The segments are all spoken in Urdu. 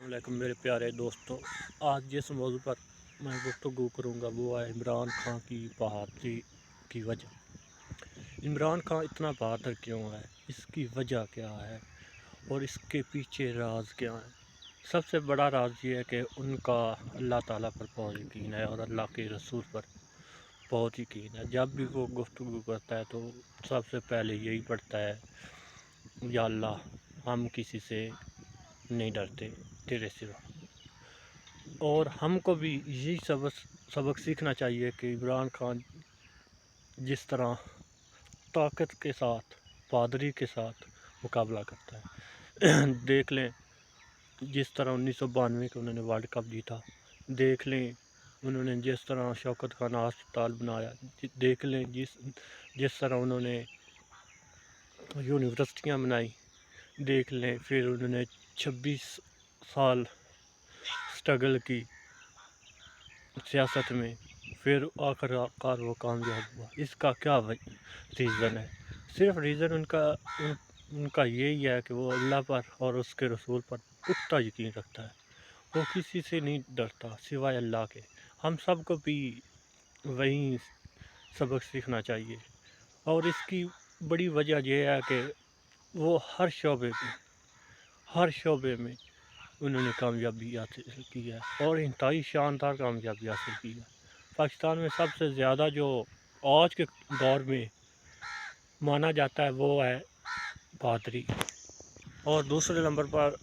علیکم میرے پیارے دوستوں، آج جس موضوع پر میں گفتگو کروں گا وہ ہے عمران خان کی بہادری کی وجہ۔ عمران خان اتنا بہادر کیوں ہے، اس کی وجہ کیا ہے اور اس کے پیچھے راز کیا ہے؟ سب سے بڑا راز یہ ہے کہ ان کا اللہ تعالیٰ پر بہت یقین ہے اور اللہ کے رسول پر بہت یقین ہے۔ جب بھی وہ گفتگو کرتا ہے تو سب سے پہلے یہی پڑھتا ہے، یا اللہ ہم کسی سے نہیں ڈرتے تیرے سوا۔ اور ہم کو بھی یہی سبق سیکھنا چاہیے کہ عمران خان جس طرح طاقت کے ساتھ، بہادری کے ساتھ مقابلہ کرتا ہے۔ دیکھ لیں جس طرح 1992 کو انہوں نے ورلڈ کپ جیتا، دیکھ لیں انہوں نے جس طرح شوکت خان ہسپتال بنایا، دیکھ لیں جس طرح انہوں نے یونیورسٹیاں بنائی، دیکھ لیں پھر انہوں نے 26 سال سٹرگل کی سیاست میں، پھر آخر کار وہ کامیاب ہوا۔ اس کا کیا ریزن ہے؟ صرف ریزن ان کا یہی ہے کہ وہ اللہ پر اور اس کے رسول پر پختہ یقین رکھتا ہے۔ وہ کسی سے نہیں ڈرتا سوائے اللہ کے۔ ہم سب کو بھی وہی سبق سیکھنا چاہیے، اور اس کی بڑی وجہ یہ ہے کہ وہ ہر شعبے میں انہوں نے کامیابی حاصل کی ہے اور انتہائی شاندار کامیابی حاصل کی ہے۔ پاکستان میں سب سے زیادہ جو آج کے دور میں مانا جاتا ہے وہ ہے بہادری، اور دوسرے نمبر پر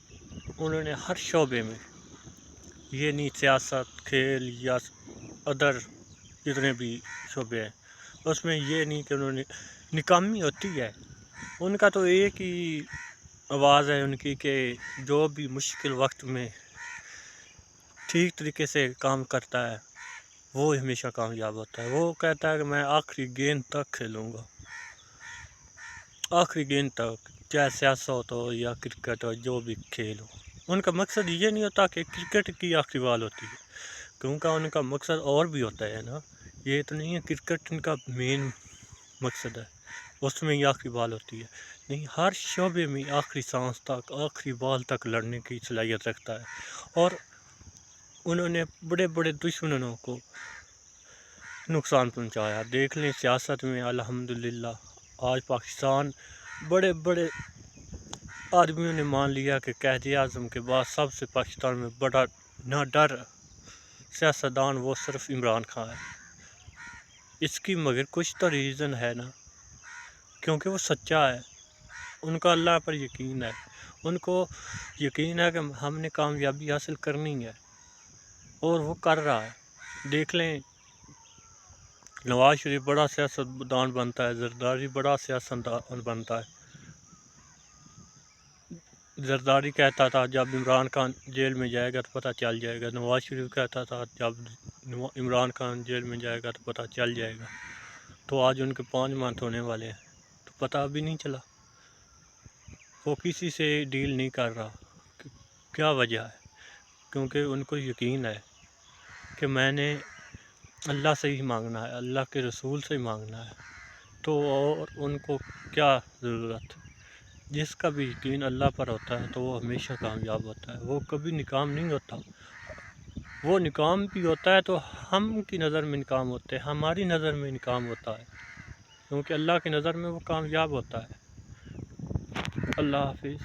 انہوں نے ہر شعبے میں، یہ نہیں سیاست، کھیل یا ادر جتنے بھی شعبے ہیں، اس میں یہ نہیں کہ انہوں نے ناکامی ہوتی ہے، ان کا تو ایک ہی آواز ہے ان کی کہ جو بھی مشکل وقت میں ٹھیک طریقے سے کام کرتا ہے وہ ہمیشہ کامیاب ہوتا ہے۔ وہ کہتا ہے کہ میں آخری گیند تک کھیلوں گا، آخری گیند تک، چاہے سیاست ہو یا کرکٹ ہو، جو بھی کھیل ہو۔ ان کا مقصد یہ نہیں ہوتا کہ کرکٹ کی آخری بال ہوتی ہے، کیونکہ ان کا مقصد اور بھی ہوتا ہے نا۔ یہ تو نہیں ہے کرکٹ ان کا مین مقصد ہے، اس میں ہی آخری بال ہوتی ہے، نہیں، ہر شعبے میں آخری سانس تک، آخری بال تک لڑنے کی صلاحیت رکھتا ہے۔ اور انہوں نے بڑے بڑے دشمنوں کو نقصان پہنچایا۔ دیکھ لیں سیاست میں الحمدللہ آج پاکستان بڑے بڑے آدمیوں نے مان لیا کہ قائد اعظم کے بعد سب سے پاکستان میں بڑا نہ ڈر سیاستدان وہ صرف عمران خان ہے۔ اس کی مگر کچھ تو ریزن ہے نا، کیونکہ وہ سچا ہے، ان کا اللہ پر یقین ہے، ان کو یقین ہے کہ ہم نے کامیابی حاصل کرنی ہے، اور وہ کر رہا ہے۔ دیکھ لیں نواز شریف بڑا سیاستدان بنتا ہے، زرداری بڑا سیاستدان بنتا ہے۔ زرداری کہتا تھا جب عمران خان جیل میں جائے گا تو پتہ چل جائے گا، نواز شریف کہتا تھا جب عمران خان جیل میں جائے گا تو پتہ چل جائے گا۔ تو آج ان کے 5 منتھ ہونے والے ہیں تو پتہ ابھی نہیں چلا۔ وہ کسی سے ڈیل نہیں کر رہا، کیا وجہ ہے؟ کیونکہ ان کو یقین ہے کہ میں نے اللہ سے ہی مانگنا ہے، اللہ کے رسول سے ہی مانگنا ہے، تو اور ان کو کیا ضرورت؟ جس کا بھی یقین اللہ پر ہوتا ہے تو وہ ہمیشہ کامیاب ہوتا ہے، وہ کبھی ناکام نہیں ہوتا۔ وہ ناکام بھی ہوتا ہے تو ہم کی نظر میں ناکام ہوتے ہیں، ہماری نظر میں ناکام ہوتا ہے، کیونکہ اللہ کی نظر میں وہ کامیاب ہوتا ہے۔ اللہ حافظ۔